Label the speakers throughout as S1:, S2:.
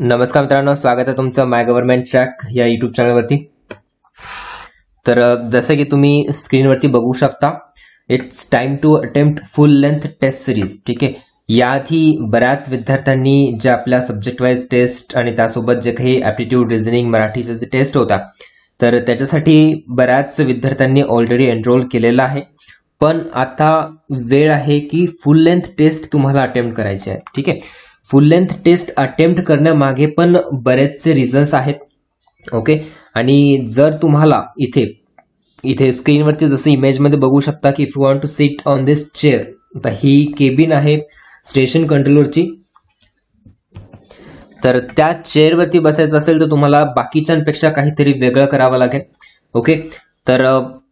S1: नमस्कार मित्रांनो, स्वागत आहे तुमचं माय गव्हर्नमेंट ट्रॅक या युट्यूब चॅनलवरती। तर जसं की तुम्ही स्क्रीनवरती बघू शकता, it's time to attempt full length test series. ठीक आहे, याआधी बऱ्याच विद्यार्थ्यांनी जे आपल्या सब्जेक्ट वाईज टेस्ट आणि त्यासोबत जे काही ॲप्टिट्यूड, रिझनिंग, मराठीचे जे टेस्ट होता, तर त्याच्यासाठी बऱ्याच विद्यार्थ्यांनी ऑलरेडी एनरोल केलेला आहे। पण आता वेळ आहे की फुल लेंथ टेस्ट तुम्हाला अटेम्प्ट करायची आहे। ठीक आहे, फुल लेंथ टेस्ट अटेम्प्ट करण्यामागे पण बरेचसे रिझन्स आहेत। ओके, आणि जर तुम्हाला इथे स्क्रीनवरती जसं इमेजमध्ये बघू शकता की if you want to sit on this chair, तर ही केबिन आहे स्टेशन कंट्रोलरची। तर त्या चेअरवरती बसायचं असेल तर तुम्हाला बाकीच्यांपेक्षा काहीतरी वेगळं करावं लागेल। ओके, तर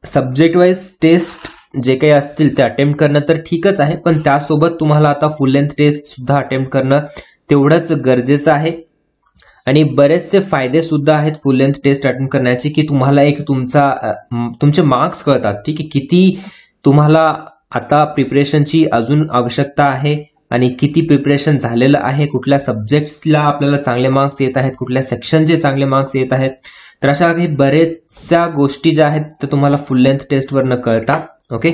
S1: सब्जेक्ट वाईज टेस्ट जे काही असतील ते अटेम्प्ट करणं तर ठीकच आहे, पण त्यासोबत तुम्हाला आता फुल लेंथ टेस्ट सुद्धा अटेम्प्ट करणं तेवढंच गरजेचं आहे। आणि बरेचसे फायदे सुद्धा आहेत फुल लेंथ टेस्ट अटेम्प्ट करण्याचे, की तुम्हाला एक तुमचे मार्क्स कळतात। ठीक आहे, किती तुम्हाला आता प्रिपरेशनची अजून आवश्यकता आहे आणि किती प्रिपरेशन झालेलं आहे, कुठल्या सब्जेक्ट्सला आपल्याला चांगले मार्क्स येत आहेत, कुठल्या सेक्शनचे चांगले मार्क्स येत आहेत। तर अशा काही बरेचशा गोष्टी ज्या आहेत त्या तुम्हाला फुल लेंथ टेस्टवरनं कळतात। ओके,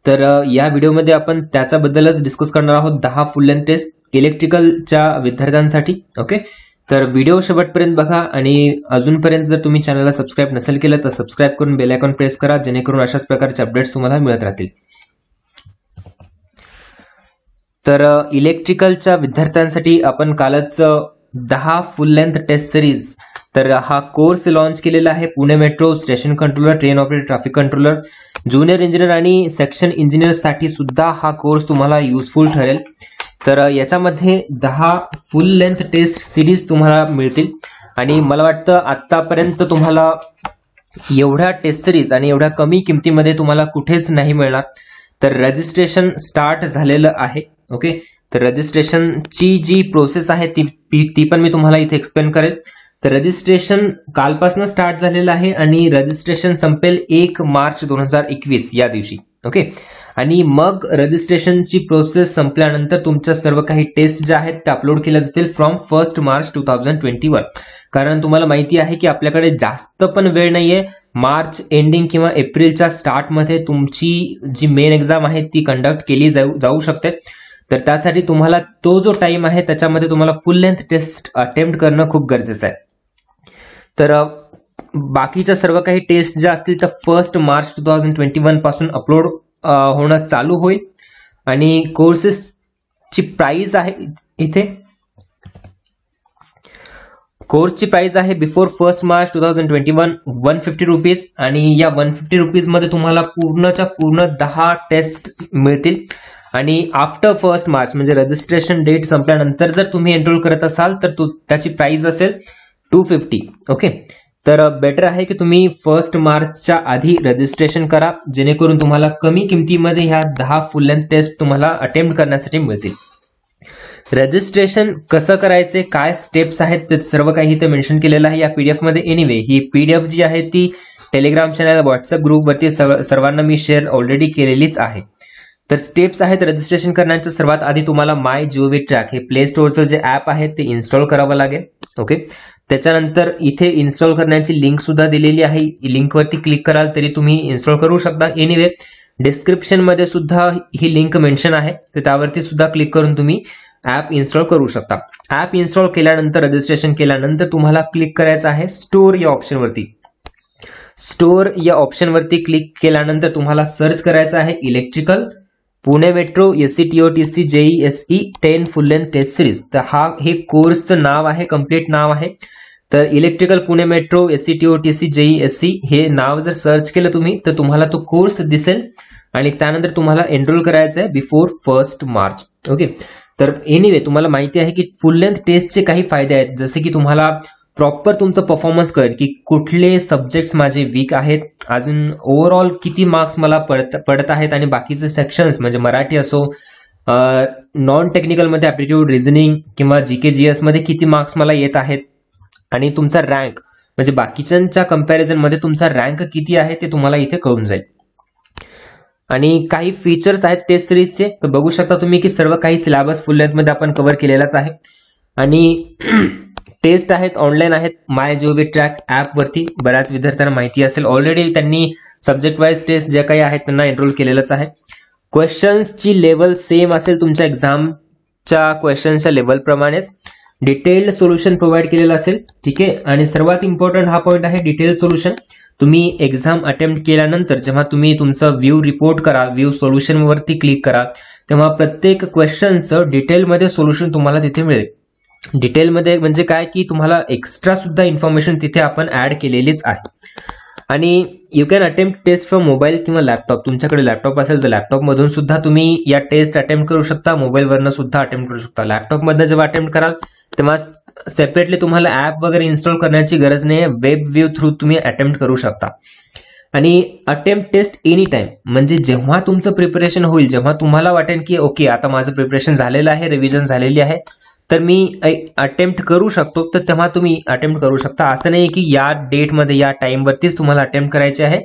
S1: तर या व्हिडिओमध्ये आपण त्याच्याबद्दलच डिस्कस करणार आहोत, 10 फुल लेंथ टेस्ट इलेक्ट्रिकलच्या विद्यार्थ्यांसाठी। ओके, तर व्हिडिओ शेवटपर्यंत बघा आणि अजूनपर्यंत जर तुम्ही चॅनलला सबस्क्राईब नसेल केलं तर सबस्क्राईब करून बेल आयकॉन प्रेस करा, जेणेकरून अशाच प्रकारचे अपडेट्स तुम्हाला मिळत राहतील। तर इलेक्ट्रिकलच्या विद्यार्थ्यांसाठी आपण कालच 10 फुल लेंथ टेस्ट सिरीज, तर हा कोर्स लॉन्च केलेला आहे। Pune metro, station controller, train operator, traffic controller, junior engineer आणि सेक्शन इंजिनियर साठी सुद्धा हा कोर्स तुम्हाला युजफुल ठरेल। तर याच्यामध्ये 10 फुल लेंथ टेस्ट सिरीज तुम्हाला मिळतील आणि मला वाटतं आतापर्यंत तुम्हाला एवढ्या टेस्ट सिरीज आणि एवढ्या कमी किमतीमध्ये तुम्हाला कुठेच नाही मिळणार। तर रजिस्ट्रेशन स्टार्ट झालेलं आहे। ओके, तर रजिस्ट्रेशनची जी प्रोसेस आहे ती पण मी तुम्हाला इथे एक्सप्लेन करेल। तर रजिस्ट्रेशन कालपासून स्टार्ट झालेलं आहे आणि रजिस्ट्रेशन संपेल 1 मार्च 2021 या दिवशी। ओके, आणि मग रजिस्ट्रेशनची प्रोसेस संपल्यानंतर तुमच्या सर्व काही टेस्ट ज्या आहेत त्या अपलोड केल्या जातील फ्रॉम 1 मार्च 2021। कारण तुम्हाला माहिती आहे की आपल्याकडे जास्त पण वेळ नाहीये, मार्च एंडिंग किंवा एप्रिलच्या स्टार्टमध्ये तुमची जी मेन एक्झाम आहे ती कंडक्ट केली जाऊ शकते। तर त्यासाठी तुम्हाला तो जो टाइम आहे त्याच्यामध्ये तुम्हाला फुल लेंथ टेस्ट अटेम्प्ट करणं खूप गरजेचं आहे। तर बाकीच्या सर्व काही टेस्ट ज्या असतील तर 1 मार्च 2021 पासून अपलोड होणं चालू होईल आणि कोर्सेसची प्राइस आहे इथे, कोर्सची प्राइस आहे बिफोर 1 मार्च 2021 150 रुपीज आणि या 150 रुपीज मध्ये तुम्हाला पूर्णच्या पूर्ण 10 टेस्ट मिळतील। आणि आफ्टर 1 मार्च म्हणजे रजिस्ट्रेशन डेट संपल्यानंतर जर तुम्ही एनरोल करत असाल तर त्याची प्राइस असेल 250। ओके, तर बेटर आहे की तुम्ही 1 मार्चच्या आधी रजिस्ट्रेशन करा, जेणेकरून तुम्हाला कमी किमतीमध्ये ह्या 10 फुल लेंथ टेस्ट तुम्हाला अटेम्प्ट करण्यासाठी मिळतील। रजिस्ट्रेशन कसं करायचे, काय स्टेप्स आहेत ते सर्व काही इथे मेन्शन केलेलं आहे या पीडीएफ मध्ये। एनिवे, ही पीडीएफ जी आहे ती टेलिग्राम चॅनल, व्हॉट्सअप ग्रुपवरती सर्वांना मी शेअर ऑलरेडी केलेलीच आहे। तर स्टेप्स आहेत रजिस्ट्रेशन करण्याच्या। सर्वात आधी तुम्हाला माय जीओव्ही ट्रॅक हे प्ले स्टोअरचं जे ऍप आहे ते इन्स्टॉल करावं लागेल। ओके, त्याच्यानंतर इथे इन्स्टॉल करण्याची लिंक सुद्धा दिलेली आहे, लिंकवरती क्लिक कराल तरी तुम्ही इन्स्टॉल करू शकता। एनिवे, डिस्क्रिप्शन मध्ये सुद्धा ही लिंक मेन्शन आहे, तर त्यावरती सुद्धा क्लिक करून तुम्ही ऍप इन्स्टॉल करू शकता। ऍप इन्स्टॉल केल्यानंतर, रजिस्ट्रेशन केल्यानंतर तुम्हाला क्लिक करायचं आहे स्टोअर या ऑप्शनवरती। स्टोअर या ऑप्शनवरती क्लिक केल्यानंतर तुम्हाला सर्च करायचं आहे electrical Pune metro SCTOTC JEE SE 10 full length test series. तर हे कोर्सचं नाव आहे, कम्प्लीट नाव आहे। तर electrical Pune metro SCTOTC JEE SE हे नाव जर सर्च केलं तुम्ही तर तुम्हाला तो कोर्स दिसेल आणि त्यानंतर तुम्हाला एनरोल करायचं आहे बिफोर 1 मार्च। ओके, तर एनिवे तुम्हाला माहिती आहे की फुल लेंथ टेस्टचे काही फायदे आहेत, जसे की तुम्हाला प्रॉपर तुमचं परफॉर्मन्स कळेल की कुठले सब्जेक्ट्स माझे वीक आहेत, अजून ओव्हरऑल किती मार्क्स मला पडत आहेत आणि बाकीचे सेक्शन्स म्हणजे मराठी असो, नॉन टेक्निकलमध्ये ॲप्टिट्यूड, रिझनिंग किंवा GK GS मध्ये किती मार्क्स मला येत आहेत आणि तुमचा रँक म्हणजे बाकीच्यांच्या कंपॅरिझन मध्ये तुमचा रँक किती आहे ते तुम्हाला इथे कळून जाईल। आणि काही फीचर्स आहेत टेस्ट सिरीजचे, तर बघू शकता तुम्ही की सर्व काही सिलेबस फुल लेंथ मध्ये आपण कव्हर केलेलाच आहे। आणि टेस्ट आहेत ऑनलाईन आहेत माय जीओबी ट्रॅक ऍप वरती. बऱ्याच विद्यार्थ्यांना माहिती असेल ऑलरेडी त्यांनी सब्जेक्ट वाईज टेस्ट जे काही आहेत त्यांना एनरोल केलेलंच आहे. क्वेश्चन्सची लेवल सेम असेल तुमच्या एक्झामच्या क्वेश्चन्सच्या लेवल प्रमाणेच. डिटेल्ड सोल्युशन प्रोव्हाइड केलेलं असेल. ठीक आहे. आणि सर्वात इम्पॉर्टंट हा पॉईंट आहे डिटेल्ड सोल्युशन. तुम्ही एक्झाम अटेम्प्ट केल्यानंतर जेव्हा तुम्ही तुमचं व्ह्यू रिपोर्ट कराल, व्ह्यू सोल्युशन वरती क्लिक कराल, तेव्हा प्रत्येक क्वेश्चनचं डिटेलमध्ये सोल्युशन तुम्हाला तिथे मिळेल. डिटेलमध्ये म्हणजे काय की तुम्हाला एक्स्ट्रा सुद्धा इन्फॉर्मेशन तिथे आपण ऍड केलेलीच आहे. आणि you can attempt test from mobile किंवा लॅपटॉप. तुमच्याकडे लॅपटॉप असेल तर लॅपटॉप मधून सुद्धा तुम्ही या टेस्ट अटेम्प्ट करू शकता. मोबाईलवरनं सुद्धा अटेम्प्ट करू शकता. लॅपटॉप मध्ये जेव्हा अटेम्प्ट कराल तेव्हा सेपरेटली तुम्हाला ऍप वगैरे इन्स्टॉल करण्याची गरज नाही. वेब व्ह्यू थ्रू तुम्ही अटेम्प्ट करू शकता. आणि अटेम्प्ट टेस्ट एनी टाइम म्हणजे जेव्हा तुमचं प्रिपरेशन होईल, जेव्हा तुम्हाला वाटेल की ओके आता माझं प्रिपरेशन झालेलं आहे, रिव्हिजन झालेली आहे, तर मी अटेम्प्ट करू शकतो, तर तेव्हा तुम्ही अटेम्प्ट करू शकता. असं नाही की या डेटमध्ये या टाइमवरतीच तुम्हाला अटेम्प्ट करायचे आहे.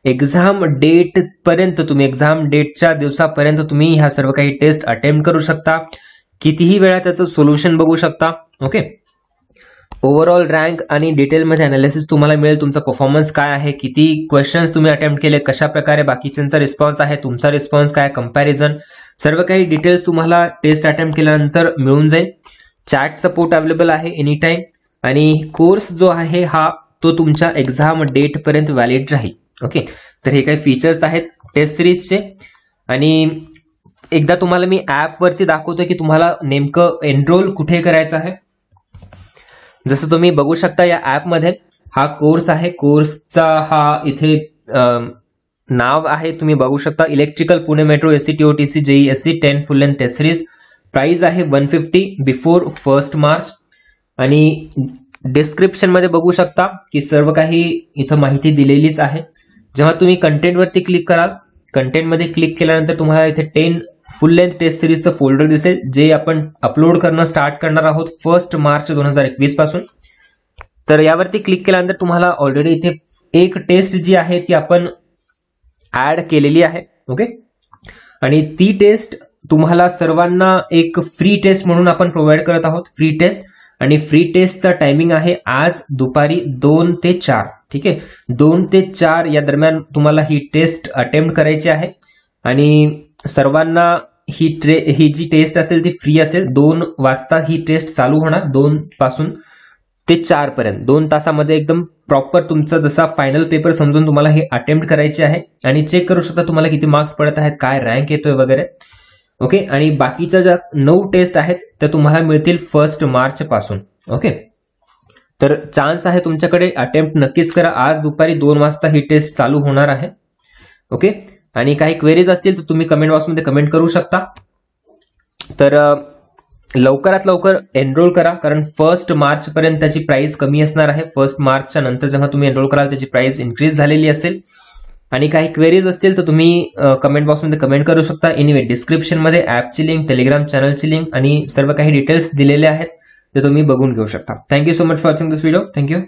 S1: एक्झाम डेट पर्यंत तुम्ही एक्झाम डेटच्या दिवसापर्यंत तुम्ही ह्या सर्व काही टेस्ट अटेम्प्ट करू शकता. कितीही वेळा त्याचं सोल्युशन बघू शकता. ओके. ओव्हरऑल रँक आणि डिटेलमध्ये अनालिसिस तुम्हाला मिळेल. तुमचा परफॉर्मन्स काय आहे, किती क्वेश्चन्स तुम्ही अटेम्प्ट केले, कशा प्रकारे बाकीच्यांचा रिस्पॉन्स आहे, तुमचा रिस्पॉन्स काय, कंपॅरिझन, सर्व काही डिटेल्स तुम्हाला टेस्ट अटेम्प्ट केल्यानंतर मिळून जाईल. चॅट सपोर्ट अवेलेबल आहे एनी टाइम. आणि कोर्स जो आहे हा तो तुमच्या एक्झाम डेट पर्यंत व्हॅलिड राहील. ओके. तर हे काही फीचर्स आहेत टेस्ट सिरीजचे. आणि एकदा तुम्हाला मी ऍप वरती दाखवतो की तुम्हाला नेमकं एनरोल कुठे करायचं आहे. जसं तुम्ही बघू शकता या ऍप मध्ये हा कोर्स आहे. कोर्सचा हा इथे नाव आहे तुम्ही बघू शकता. Electrical Pune metro SCTOTC JEE SC 10 full length test series. Price आहे 150 बिफोर 1 मार्च. आणि डिस्क्रिप्शन मध्ये बघू शकता की सर्व काही इथं माहिती दिलेलीच आहे. जेव्हा तुम्ही कंटेंट वरती क्लिक कराल, कंटेंट मध्ये क्लिक केल्यानंतर तुम्हाला इथे 10 फुल लेंथ टेस्ट सिरीजचं फोल्डर दिसेल, जे आपण अपलोड करणं स्टार्ट करणार आहोत 1 मार्च 2021 पासून. तर यावरती क्लिक केल्यानंतर तुम्हाला ऑलरेडी इथे एक टेस्ट जी आहे ती आपण ऍड केलेली आहे. ओके. आणि ती टेस्ट तुम्हाला सर्वांना एक फ्री टेस्ट म्हणून आपण प्रोव्हाइड करत आहोत. Free test. आणि फ्री टेस्टचा टायमिंग आहे आज दुपारी 2 ते 4. ठीक आहे. 2 ते 4 या दरम्यान तुम्हाला ही टेस्ट अटेम्प्ट करायची आहे. आणि सर्वांना ही जी टेस्ट असेल ती फ्री असेल. 2 वाजता ही टेस्ट चालू होणार. 2 पासून ते 4 पर्यंत 2 तासामध्ये एकदम प्रॉपर तुमचा जसा फायनल पेपर समजून तुम्हाला हे अटेम्प्ट करायचे आहे. आणि चेक करू शकता तुम्हाला किती मार्क्स पडत आहेत, काय रँक येतोय वगैरे. ओके. आणि बाकीच्या ज्या 9 टेस्ट आहेत त्या तुम्हाला मिळतील 1 मार्च पासून. ओके. तर चान्स आहे तुमच्याकडे, अटेम्प्ट नक्कीच करा. आज दुपारी 2 वाजता ही टेस्ट चालू होणार आहे. ओके. आणि काही क्वेरीज असतील तर तुम्ही कमेंट बॉक्समध्ये कमेंट करू शकता. तर लवकरात लवकर एनरोल करा, कारण 1 मार्च पर्यंत त्याची प्राइस कमी असणार आहे. 1 मार्चच्या नंतर जेव्हा तुम्ही एनरोल कराल त्याची प्राइस इन्क्रीज झालेली असेल. आणि काही क्वेरीज असतील तर तुम्ही कमेंट बॉक्समध्ये कमेंट करू शकता. एनिवे डिस्क्रिप्शनमध्ये ऍपची लिंक, टेलिग्राम चॅनलची लिंक आणि सर्व काही डिटेल्स दिलेले आहेत ते तुम्ही बघून घेऊ शकता. Thank you so much for watching this video. Thank you.